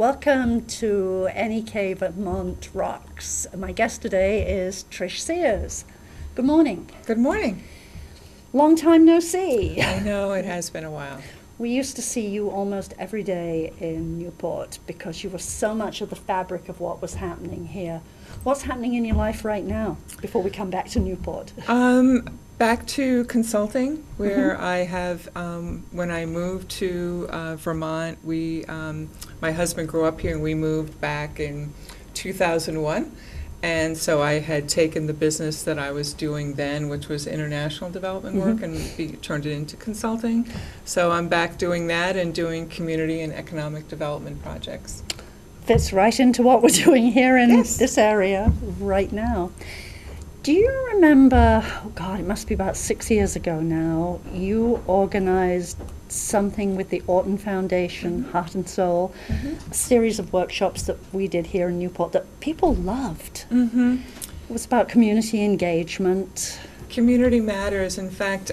Welcome to NEK Vermont Rocks. My guest today is Trish Sears. Good morning. Good morning. Long time no see. I know, it has been a while. We used to see you almost every day in Newport because you were so much of the fabric of what was happening here. What's happening in your life right now before we come back to Newport? Back to consulting, where I have, when I moved to Vermont, my husband grew up here and we moved back in 2001. And so I had taken the business that I was doing then, which was international development work, and turned it into consulting. So I'm back doing that and doing community and economic development projects. Fits right into what we're doing here in Yes. this area right now. Do you remember, oh God, it must be about 6 years ago now, you organized something with the Orton Foundation, Heart and Soul, a series of workshops that we did here in Newport that people loved. It was about community engagement. Community matters. In fact,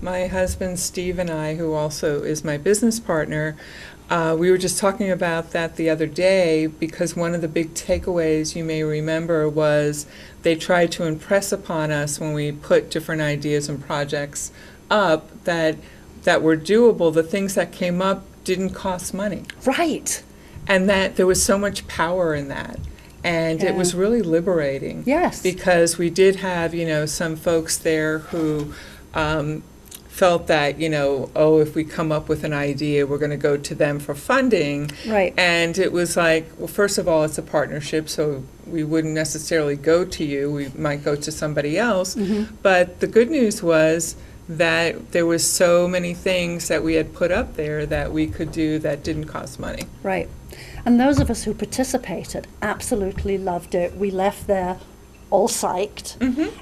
my husband Steve and I, who also is my business partner, we were just talking about that the other day, because one of the big takeaways you may remember was they tried to impress upon us when we put different ideas and projects up that were doable. The things that came up didn't cost money. Right. And that there was so much power in that. And it was really liberating. Yes. Because we did have, some folks there who felt that, if we come up with an idea, we're going to go to them for funding. Right. And it was like, well, first of all, it's a partnership, so we wouldn't necessarily go to you. We might go to somebody else. But the good news was that there was so many things that we had put up there that we could do that didn't cost money. Right. And those of us who participated absolutely loved it. We left there all psyched.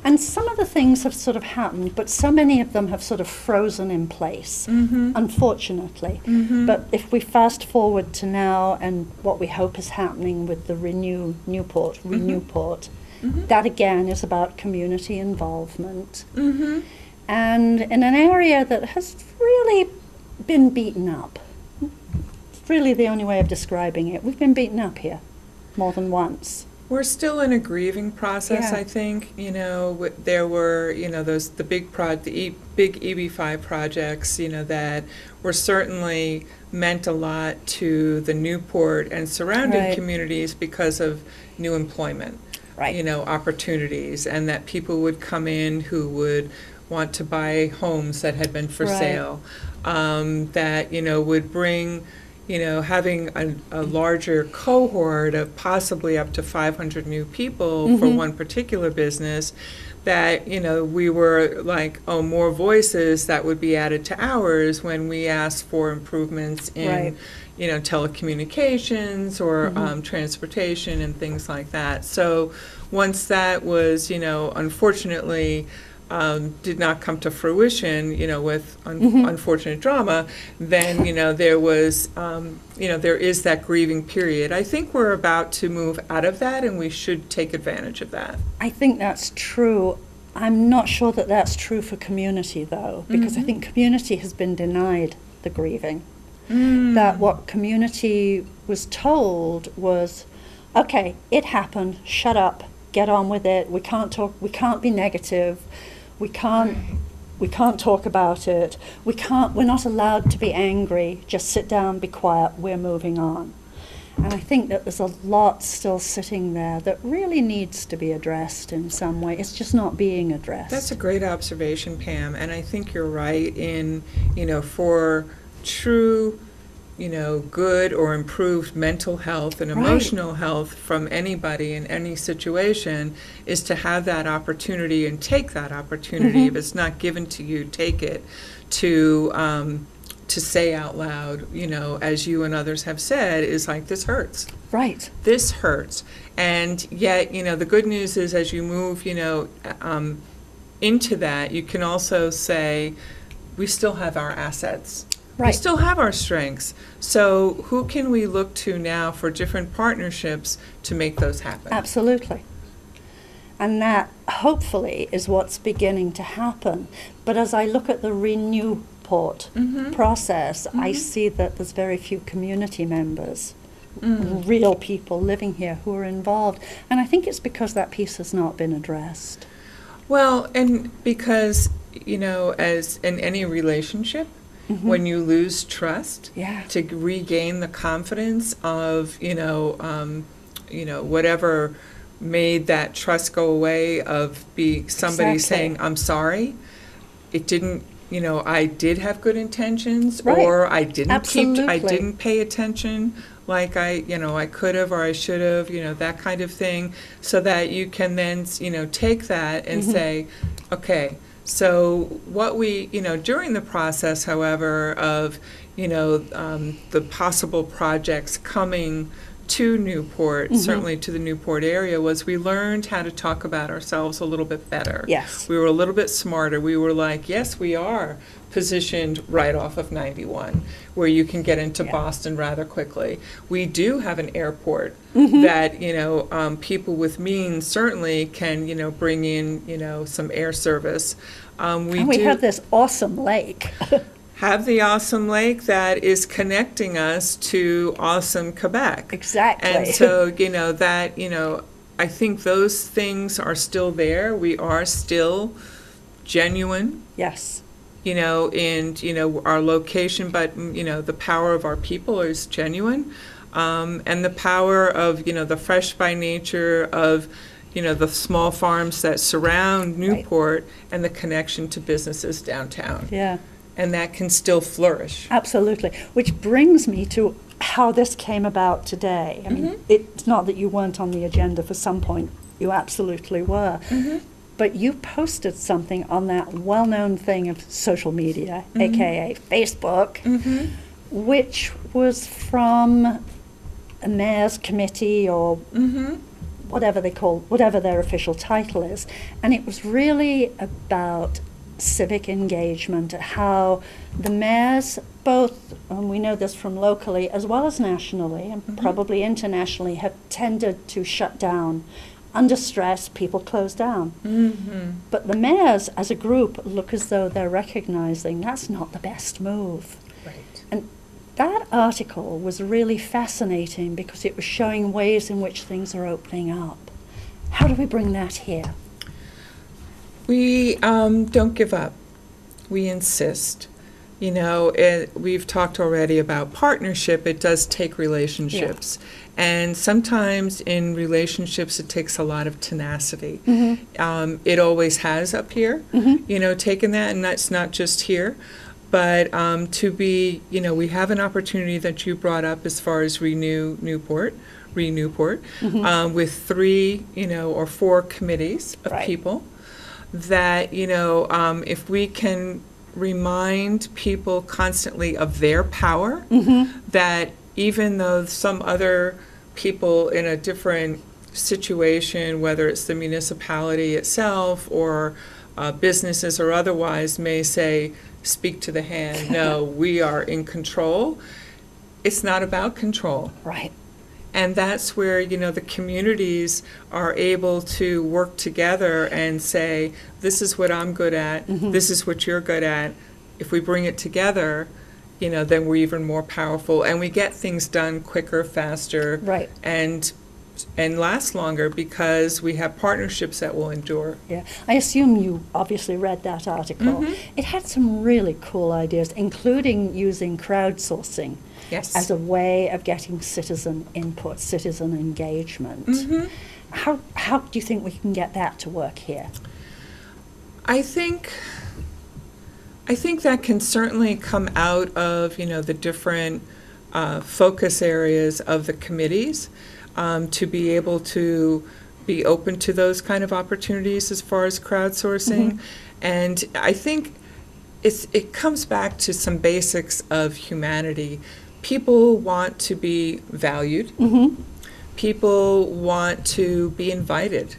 And some of the things have sort of happened, but so many of them have sort of frozen in place, unfortunately. But if we fast forward to now and what we hope is happening with the Renew Newport, that again is about community involvement. And in an area that has really been beaten up. It's really the only way of describing it. We've been beaten up here more than once. We're still in a grieving process, Yeah. I think. There were, the big big EB5 projects, that were certainly meant a lot to the Newport and surrounding communities because of new employment, opportunities, and that people would come in who would want to buy homes that had been for sale, that, would bring, having a larger cohort of possibly up to 500 new people for one particular business, that, we were like, more voices that would be added to ours when we asked for improvements in, telecommunications or transportation and things like that. So once that was, unfortunately, did not come to fruition, with unfortunate drama, then, there was, there is that grieving period. I think we're about to move out of that, and we should take advantage of that. I think that's true. I'm not sure that that's true for community, though, because I think community has been denied the grieving. That what community was told was, okay, it happened, shut up, get on with it, we can't talk, we can't be negative, we can't talk about it, we're not allowed to be angry, just sit down, be quiet, we're moving on. And I think that there's a lot still sitting there that really needs to be addressed in some way. It's just not being addressed. That's a great observation, Pam, and I think you're right in, for true, good or improved mental health and emotional health from anybody in any situation is to have that opportunity and take that opportunity. If it's not given to you, take it, to say out loud, as you and others have said, is like, this hurts. Right. This hurts. And yet, the good news is as you move, into that, you can also say, we still have our assets. We still have our strengths. So who can we look to now for different partnerships to make those happen? Absolutely. And that, hopefully, is what's beginning to happen. But as I look at the Newport process, I see that there's very few community members real people living here who are involved. And I think it's because that piece has not been addressed. Well, and because, as in any relationship, when you lose trust, to regain the confidence of, whatever made that trust go away, of somebody saying, I'm sorry, it didn't, I did have good intentions, or I didn't pay attention like I could have or I should have, that kind of thing, so that you can then, take that and say, okay, so what we, during the process, however, of, the possible projects coming to Newport, certainly to the Newport area, was we learned how to talk about ourselves a little bit better. Yes. We were a little bit smarter. We were like, yes, we are positioned right off of 91, where you can get into Boston rather quickly. We do have an airport that, people with means certainly can, bring in, some air service. We have this awesome lake. Have the awesome lake that is connecting us to awesome Quebec. Exactly. And so, I think those things are still there. We are still genuine. Yes. In, our location, but, the power of our people is genuine. And the power of, the fresh by nature of, the small farms that surround Newport and the connection to businesses downtown. Yeah. And that can still flourish. Absolutely. Which brings me to how this came about today. I mean, it's not that you weren't on the agenda for some point. You absolutely were. But you posted something on that well-known thing of social media, a.k.a. Facebook, which was from a mayor's committee or whatever their official title is. And it was really about civic engagement, how the mayors, both, and we know this from locally as well as nationally, and probably internationally, have tended to shut down. Under stress, people close down. But the mayors, as a group, look as though they're recognizing that's not the best move. Right. And that article was really fascinating because it was showing ways in which things are opening up. How do we bring that here? We don't give up. We insist. We've talked already about partnership. It does take relationships. And sometimes in relationships, it takes a lot of tenacity. It always has up here, taken that, and that's not just here. But to be, we have an opportunity that you brought up as far as Newport, with 3, or 4 committees of people. That, if we can remind people constantly of their power, that even though some other people in a different situation, whether it's the municipality itself or businesses or otherwise, may say, speak to the hand, no, we are in control. It's not about control. Right. And that's where, the communities are able to work together and say, this is what I'm good at, this is what you're good at. If we bring it together, then we're even more powerful. And we get things done quicker, faster, and last longer because we have partnerships that will endure. Yeah. I assume you obviously read that article. It had some really cool ideas, including using crowdsourcing. Yes. As a way of getting citizen input, citizen engagement. How do you think we can get that to work here? I think that can certainly come out of, the different focus areas of the committees, to be able to be open to those kind of opportunities as far as crowdsourcing. And I think it comes back to some basics of humanity. People want to be valued. People want to be invited.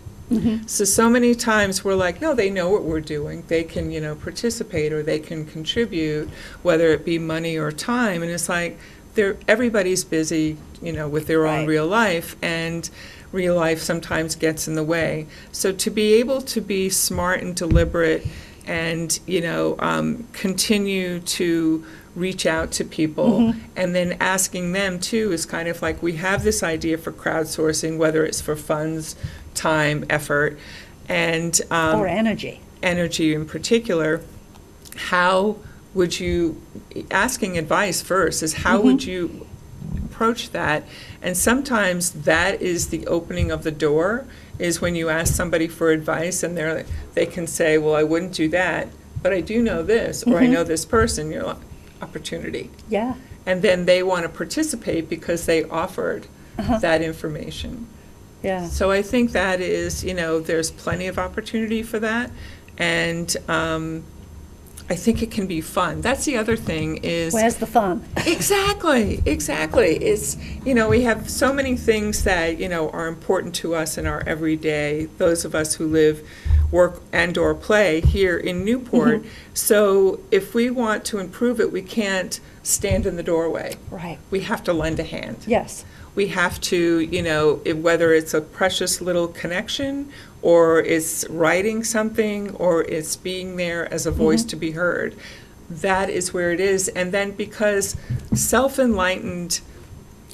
So many times we're like, no, they know what we're doing. They can, participate or they can contribute, whether it be money or time. And it's like everybody's busy, with their own real life, and real life sometimes gets in the way. So to be able to be smart and deliberate and, continue to reach out to people, and then asking them too is kind of like, we have this idea for crowdsourcing, whether it's for funds, time, effort, and or energy in particular. How would you, asking advice first is how would you approach that? And sometimes that is the opening of the door, is when you ask somebody for advice and they can say, well, I wouldn't do that, but I do know this, or I know this person. You're like, opportunity. Yeah. And then they want to participate because they offered that information. Yeah. So I think that is, there's plenty of opportunity for that. And I think it can be fun. That's the other thing is... Where's the fun? Exactly. It's, we have so many things that, are important to us in our everyday, those of us who live, work, and or play here in Newport. So if we want to improve it, we can't stand in the doorway. Right. We have to lend a hand. Yes. We have to, whether it's a precious little connection, or it's writing something, or it's being there as a voice to be heard. That is where it is. And then because self-enlightened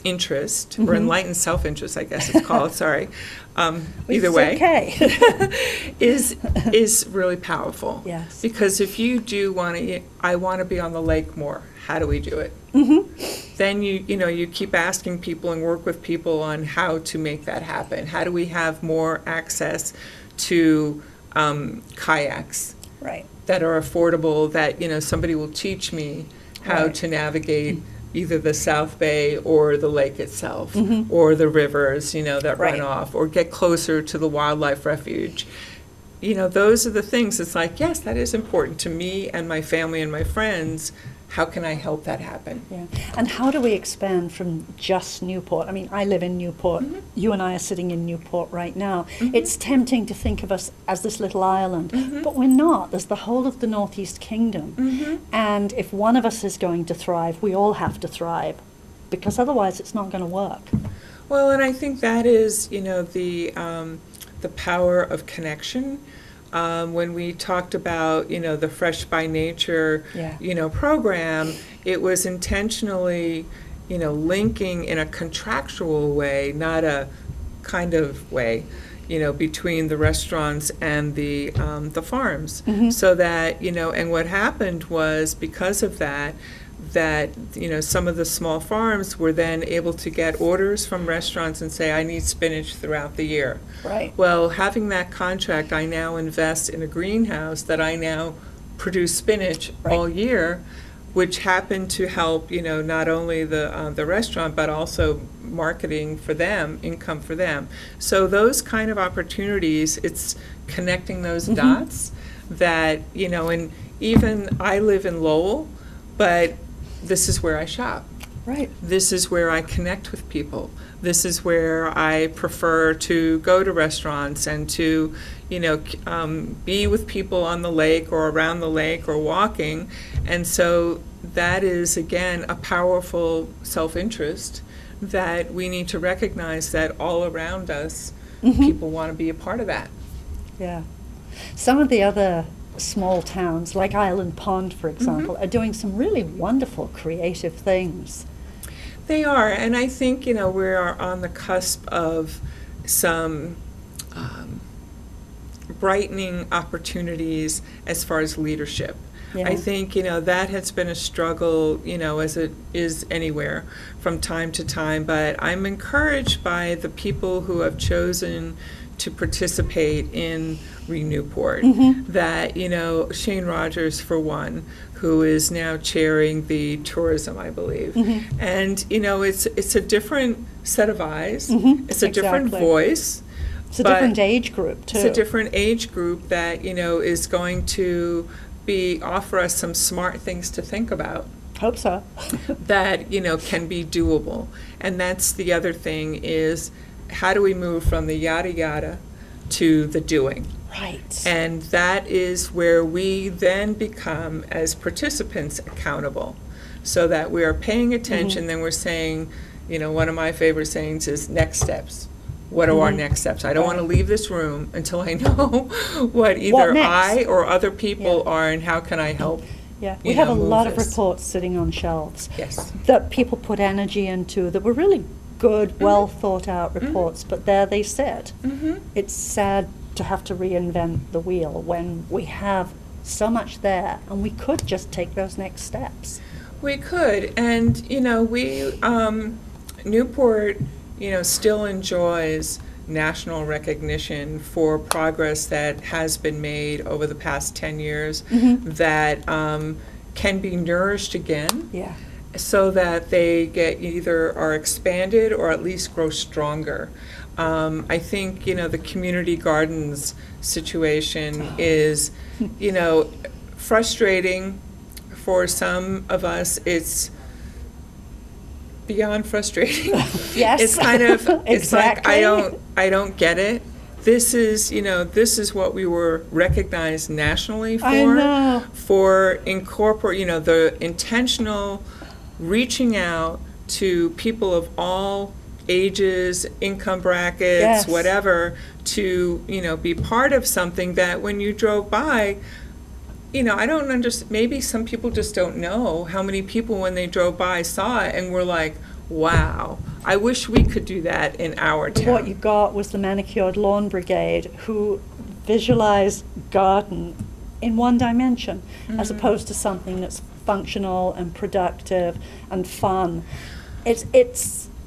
interest, or enlightened self-interest, I guess it's called, sorry, either way, okay. is really powerful. Yes. Because if you do I want to be on the lake more, how do we do it? Then you keep asking people and work with people on how to make that happen. How do we have more access to kayaks that are affordable, that somebody will teach me how to navigate either the South Bay or the lake itself, or the rivers that run off, or get closer to the wildlife refuge. Those are the things. It's like, yes, that is important to me and my family and my friends. How can I help that happen? Yeah. And how do we expand from just Newport? I mean, I live in Newport. You and I are sitting in Newport right now. It's tempting to think of us as this little island, but we're not. There's the whole of the Northeast Kingdom. And if one of us is going to thrive, we all have to thrive, because otherwise it's not going to work. Well, and I think that is, the power of connection. When we talked about, the Fresh by Nature, program, it was intentionally, linking in a contractual way, not a kind of way, between the restaurants and the farms. So that, and what happened was, because of that, some of the small farms were then able to get orders from restaurants and say, I need spinach throughout the year. Right. Well, having that contract, I now invest in a greenhouse that I now produce spinach all year, which happened to help, not only the restaurant, but also marketing for them, income for them. So those kind of opportunities, it's connecting those dots that, and even I live in Lowell, but this is where I shop. Right. This is where I connect with people. This is where I prefer to go to restaurants and to, be with people on the lake or around the lake or walking. And so that is, again, a powerful self-interest that we need to recognize, that all around us, people want to be a part of that. Yeah. Some of the other small towns, like Island Pond, for example, are doing some really wonderful creative things. They are, and I think, we are on the cusp of some brightening opportunities as far as leadership. Yeah. I think, that has been a struggle, as it is anywhere from time to time, but I'm encouraged by the people who have chosen to participate in Newport. That, Shane Rogers, for one, who is now chairing the tourism, I believe. And, it's a different set of eyes. It's a different voice. It's a different age group, too. It's a different age group that, is going to offer us some smart things to think about. Hope so. That, can be doable. And that's the other thing, is how do we move from the yada yada to the doing? Right. And that is where we then become, as participants, accountable, so that we are paying attention. Then we're saying, one of my favorite sayings is next steps. What are our next steps? I don't want to leave this room until I know what either I or other people are, and how can I help Yeah, we have a lot of move this. reports sitting on shelves Yes. that people put energy into that were really good, well thought out reports, but there they sit. It's sad to have to reinvent the wheel when we have so much there and we could just take those next steps. We could, and we Newport, still enjoys national recognition for progress that has been made over the past 10 years that can be nourished again. Yeah. So that they get either are expanded or at least grow stronger. I think the community gardens situation is frustrating for some of us. It's beyond frustrating. Yes. It's kind of it's Exactly. like I don't get it. This is what we were recognized nationally for. I know. For incorporate the intentional reaching out to people of all ages, income brackets, Yes. whatever, to be part of something that when you drove by, I don't understand. Maybe some people just don't know how many people when they drove by saw it and were like, wow, I wish we could do that in our town. What you got was the Manicured Lawn Brigade, who visualized garden in one dimension, as opposed to something that's functional and productive and fun. It's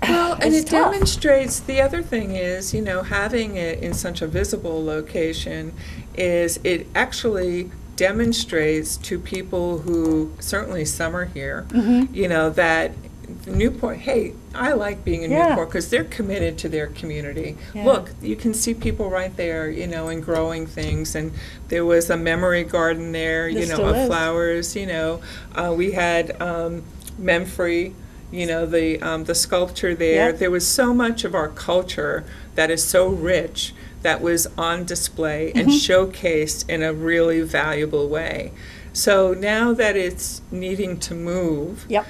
Well, and it's it tough. demonstrates, the other thing is, having it in such a visible location is it actually demonstrates to people who, certainly some are here, that Newport, hey, I like being in Yeah. Newport because they're committed to their community. Yeah. Look, you can see people right there, and growing things. And there was a memory garden there, There still of is. flowers. We had Memphre, the sculpture there. Yeah. There was so much of our culture that is so rich that was on display and showcased in a really valuable way. So now that it's needing to move, Yep.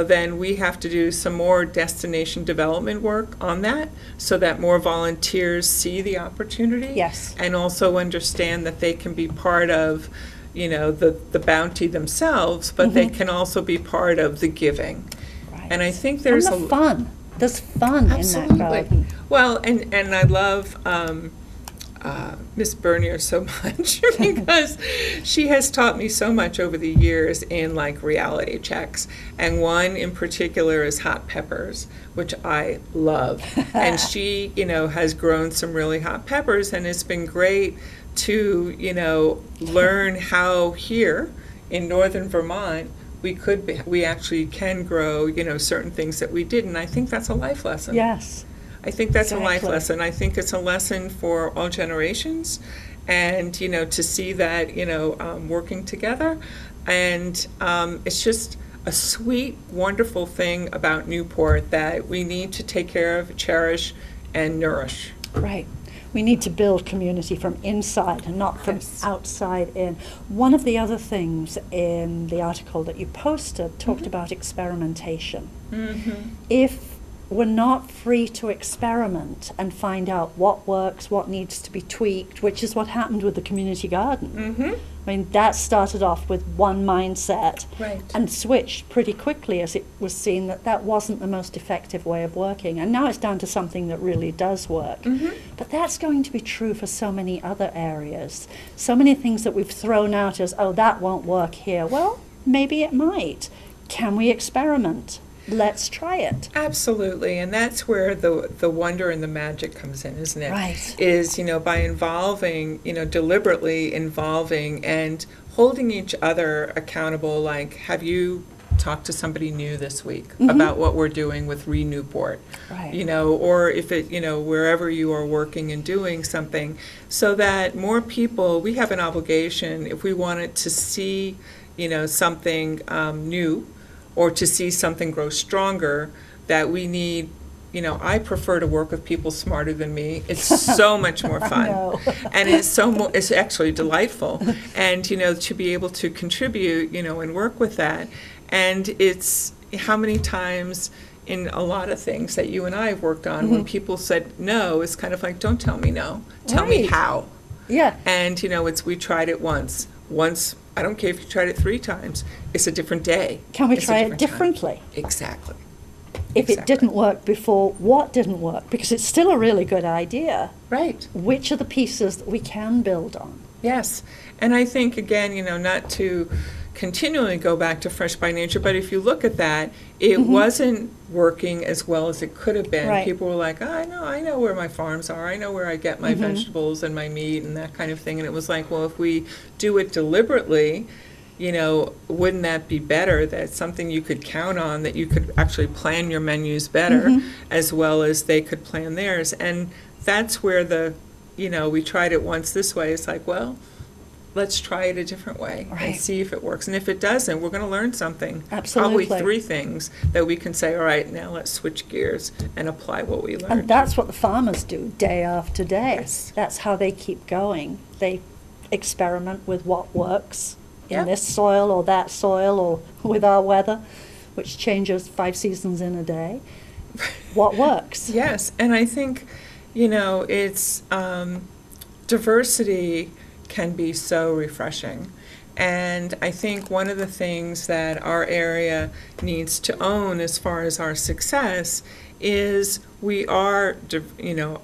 then we have to do some more destination development work on that so that more volunteers see the opportunity. Yes. And also understand that they can be part of, the bounty themselves, but they can also be part of the giving. Right. And I think there's and the fun. There's fun in that Absolutely. garden. Well, and I love Miss Bernier so much because she has taught me so much over the years in reality checks. And one in particular is hot peppers, which I love. And she, has grown some really hot peppers, and it's been great to, learn how here in northern Vermont we actually can grow, certain things that we didn't. I think that's a life lesson. Yes. I think that's a life Exactly. lesson. I think it's a lesson for all generations, and to see that working together, and it's just a sweet, wonderful thing about Newport that we need to take care of, cherish, and nourish. Right. We need to build community from inside and not from Yes. outside in. One of the other things in the article that you posted talked about experimentation. If we're not free to experiment and find out what works, what needs to be tweaked, which is what happened with the community garden. I mean, that started off with one mindset Right. and switched pretty quickly as it was seen that that wasn't the most effective way of working. And now it's down to something that really does work. But that's going to be true for so many other areas. So many things that we've thrown out as, oh, that won't work here. Well, maybe it might. Can we experiment? Let's try it. Absolutely, and that's where the wonder and the magic comes in, isn't it? Right. Is, by involving, deliberately involving and holding each other accountable, like, have you talked to somebody new this week about what we're doing with Newport? Right. Or if it, wherever you are working and doing something, so that more people, we have an obligation, if we wanted to see, something new, or to see something grow stronger, that we need, I prefer to work with people smarter than me. It's so much more fun. know. And it's actually delightful. And, to be able to contribute, and work with that. And it's how many times in a lot of things that you and I have worked on, when people said no, it's kind of like, don't tell me no, tell me Right. how. Yeah. And, we tried it once. once, I don't care if you tried it 3 times, it's a different day. Can we It's a try it different time. differently? Exactly. If it Exactly. didn't work before, what didn't work? Because it's still a really good idea. Right. Which are the pieces that we can build on? Yes. And I think, again, not to continually go back to Fresh by Nature, but if you look at that, it wasn't working as well as it could have been. Right. People were like, oh, I know where my farms are. I know where I get my vegetables and my meat and that kind of thing. And it was like, well, if we do it deliberately, wouldn't that be better? That's something you could count on, that you could actually plan your menus better as well as they could plan theirs. And that's where we tried it once this way. It's like, well, let's try it a different way and Right. see if it works. And if it doesn't, we're going to learn something. Absolutely. Probably 3 things that we can say, all right, now let's switch gears and apply what we learned. And that's what the farmers do day after day. Yes. That's how they keep going. They experiment with what works in Yep. this soil or that soil or with our weather, which changes 5 seasons in a day. What works? Yes, and I think, it's diversity can be so refreshing. And I think one of the things that our area needs to own as far as our success is we are,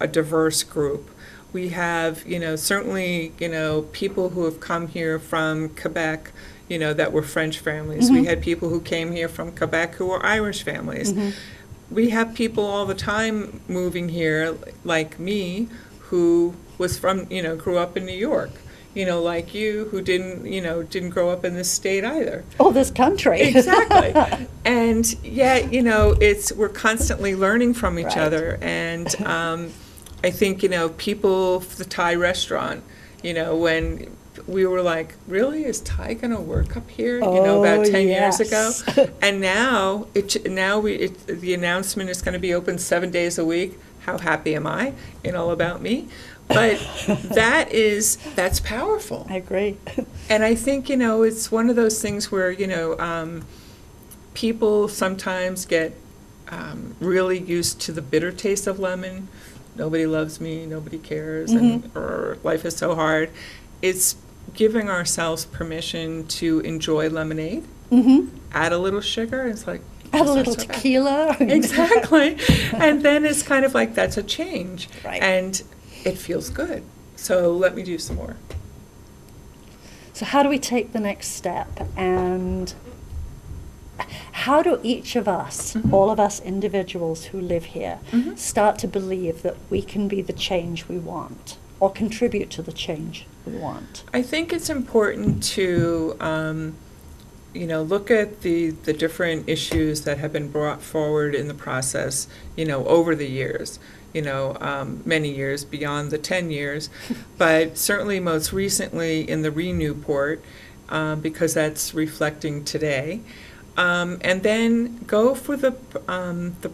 a diverse group. We have, certainly, people who have come here from Quebec, that were French families. We had people who came here from Quebec who were Irish families. We have people all the time moving here, like me, who was from, grew up in New York. Like you, who didn't grow up in this state either. Oh, this country. Exactly. And yet, we're constantly learning from each Right. other. And I think, people, the Thai restaurant, when we were like, really, is Thai going to work up here? About 10 years ago. yes. And now, the announcement is going to be open 7 days a week. How happy am I? All about me. But that's powerful. I agree. And I think, it's one of those things where, people sometimes get really used to the bitter taste of lemon. Nobody loves me, nobody cares, or life is so hard. It's giving ourselves permission to enjoy lemonade, add a little sugar, it's like, Add a it's not little so bad. tequila. Exactly. And then it's kind of like, that's a change. Right. And it feels good. So let me do some more. So how do we take the next step? And how do each of us, all of us individuals who live here, start to believe that we can be the change we want or contribute to the change we want? I think it's important to, look at the different issues that have been brought forward in the process, over the years. Many years beyond the 10 years, but certainly most recently in the Newport, because that's reflecting today. And then go for the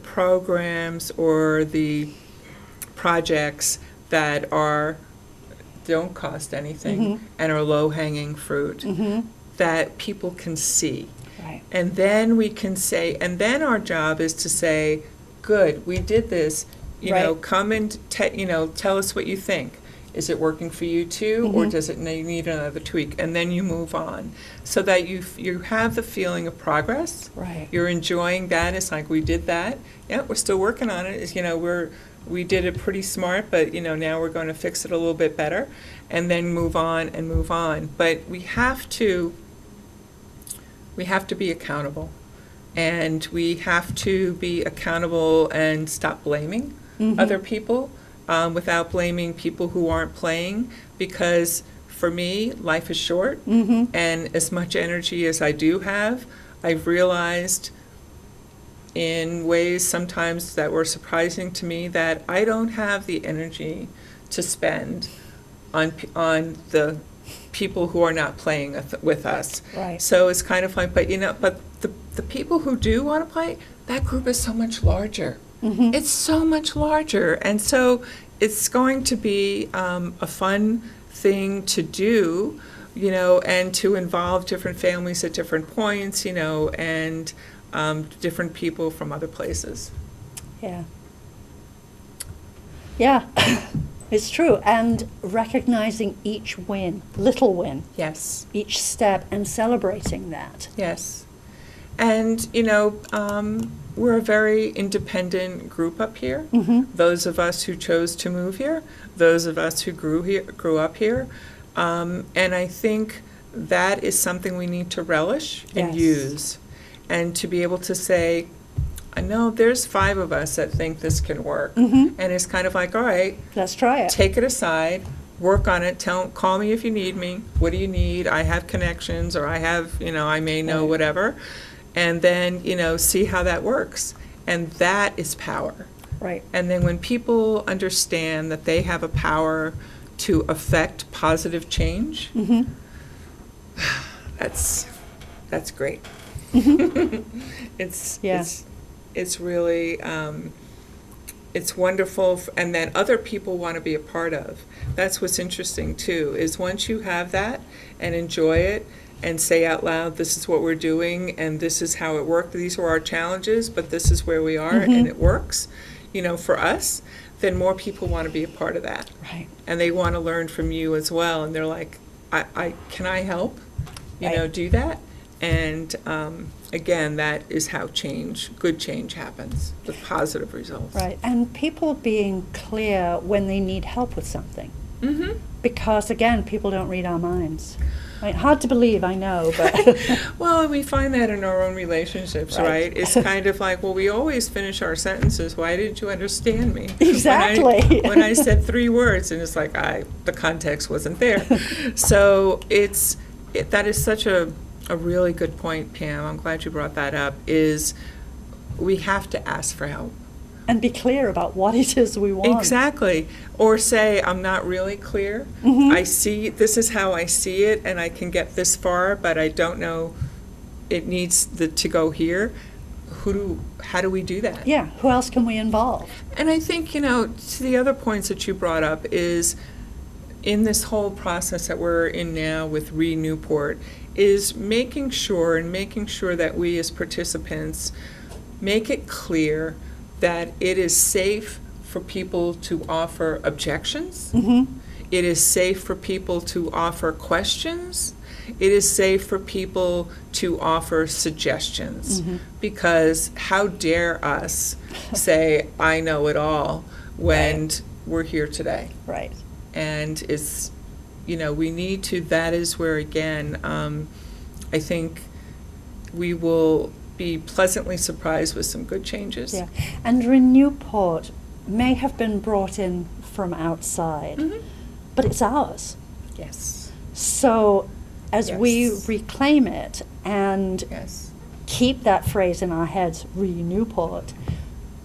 programs or the projects that don't cost anything and are low-hanging fruit that people can see. Right. And then we can say, and then our job is to say, good, we did this. Right. Come and tell us what you think. Is it working for you too, or does it need another tweak? And then you move on, so that you have the feeling of progress. Right. You're enjoying that. It's like, we did that. Yeah, we're still working on it. It's, we did it pretty smart, but now we're going to fix it a little bit better, and then move on and move on. But we have to be accountable, and we have to be accountable and stop blaming other people, without blaming people who aren't playing, because for me, life is short, and as much energy as I do have, I've realized in ways sometimes that were surprising to me that I don't have the energy to spend on the people who are not playing with us. Right. So it's kind of like, but the people who do want to play, that group is so much larger. It's so much larger, and so it's going to be a fun thing to do, and to involve different families at different points, and different people from other places. Yeah. Yeah. It's true. And recognizing each win, little win, Yes. each step, and celebrating that. Yes. And, you know, we're a very independent group up here. Those of us who chose to move here, those of us who grew up here. And I think that is something we need to relish and Yes. use. And to be able to say, I know there's 5 of us that think this can work. And it's kind of like, all right, Let's try it. take it aside, work on it, call me if you need me. What do you need? I have connections, or I have, you know, I may know Right. whatever. And then, you know, see how that works. And that is power. Right. And then when people understand that they have a power to affect positive change, that's great. It's Yeah. it's really it's wonderful, and that other people want to be a part of. That's what's interesting too, is once you have that and enjoy it and say out loud, this is what we're doing and this is how it worked, these are our challenges, but this is where we are and it works, you know, for us, then more people want to be a part of that. Right. And they want to learn from you as well, and they're like, I can I help, you Right. know, do that? And again, that is how good change happens, with positive results. Right. And people being clear when they need help with something. Because, again, people don't read our minds. Right? Hard to believe, I know, but... Well, we find that in our own relationships, Right. right? It's kind of like, well, we always finish our sentences, why didn't you understand me? Exactly. When I said 3 words, and it's like, the context wasn't there. So that is such a really good point, Pam. I'm glad you brought that up, is we have to ask for help. And be clear about what it is we want. Exactly. Or say, I'm not really clear. This is how I see it, and I can get this far, but I don't know, it needs to go here. How do we do that? Yeah, who else can we involve? And I think, you know, to the other points that you brought up is, in this whole process that we're in now with Newport, is making sure that we as participants make it clear that it is safe for people to offer objections. It is safe for people to offer questions. It is safe for people to offer suggestions. Because how dare us say, I know it all, when we're here today. Right. And it's, you know, we need to, that is where, again, I think we will be pleasantly surprised with some good changes. Yeah. And Newport may have been brought in from outside, but it's ours. Yes. So as we Yes. reclaim it and Yes. keep that phrase in our heads, Newport,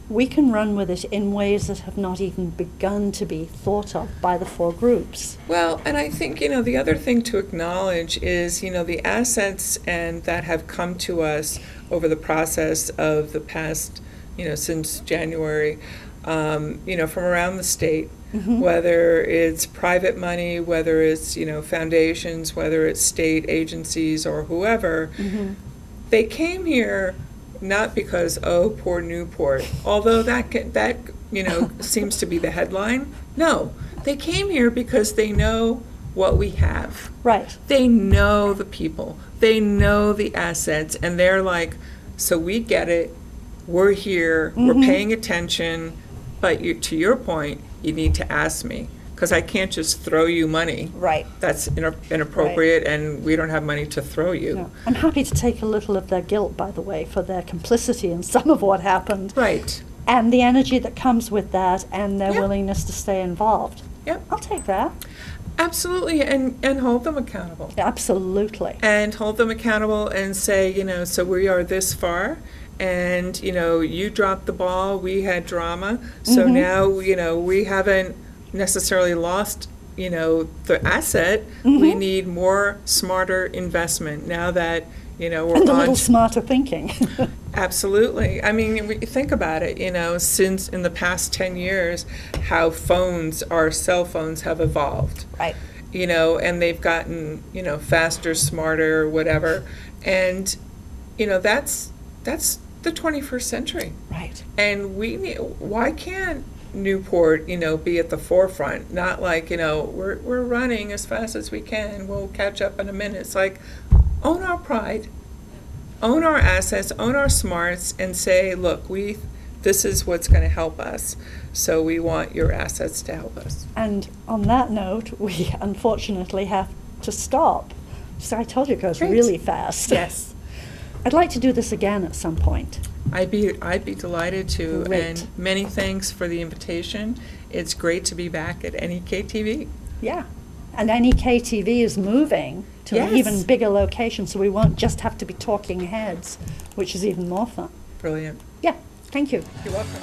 we can run with it in ways that have not even begun to be thought of by the 4 groups. Well, and I think, you know, the other thing to acknowledge is, you know, the assets and that have come to us over the process of the past, you know, since January, you know, from around the state, whether it's private money, whether it's, you know, foundations, whether it's state agencies or whoever, they came here not because, oh, poor Newport, although that you know, seems to be the headline. No, they came here because they know what we have. Right. They know the people. They know the assets, and they're like, so we get it. We're here. We're paying attention. But to your point, you need to ask me, because I can't just throw you money. Right. That's inappropriate, and we don't have money to throw you. No. I'm happy to take a little of their guilt, by the way, for their complicity in some of what happened. Right. And the energy that comes with that and their Yeah. willingness to stay involved. Yep. I'll take that. Absolutely, and hold them accountable. Absolutely. And hold them accountable and say, you know, so we are this far, and, you know, you dropped the ball, we had drama, so now, you know, we haven't necessarily lost, you know, the asset. We need more smarter investment now that, you know, we're And a on. little smarter thinking. Absolutely. I mean, think about it, you know, since in the past 10 years, how our cell phones have evolved. Right. You know, and they've gotten, you know, faster, smarter, whatever. And, you know, that's the 21st century. Right. And why can't Newport, be at the forefront, not like, we're running as fast as we can, we'll catch up in a minute. It's like, own our pride, own our assets, own our smarts, and say, look, this is what's going to help us, so we want your assets to help us. And on that note, we unfortunately have to stop. So I told you it goes Great. really fast. Yes. I'd like to do this again at some point. I'd be delighted to, Great. and many thanks for the invitation. It's great to be back at NEK-TV. Yeah. And NEK-TV is moving to an Yes. even bigger location, so we won't just have to be talking heads, which is even more fun. Brilliant. Yeah, thank you. You're welcome.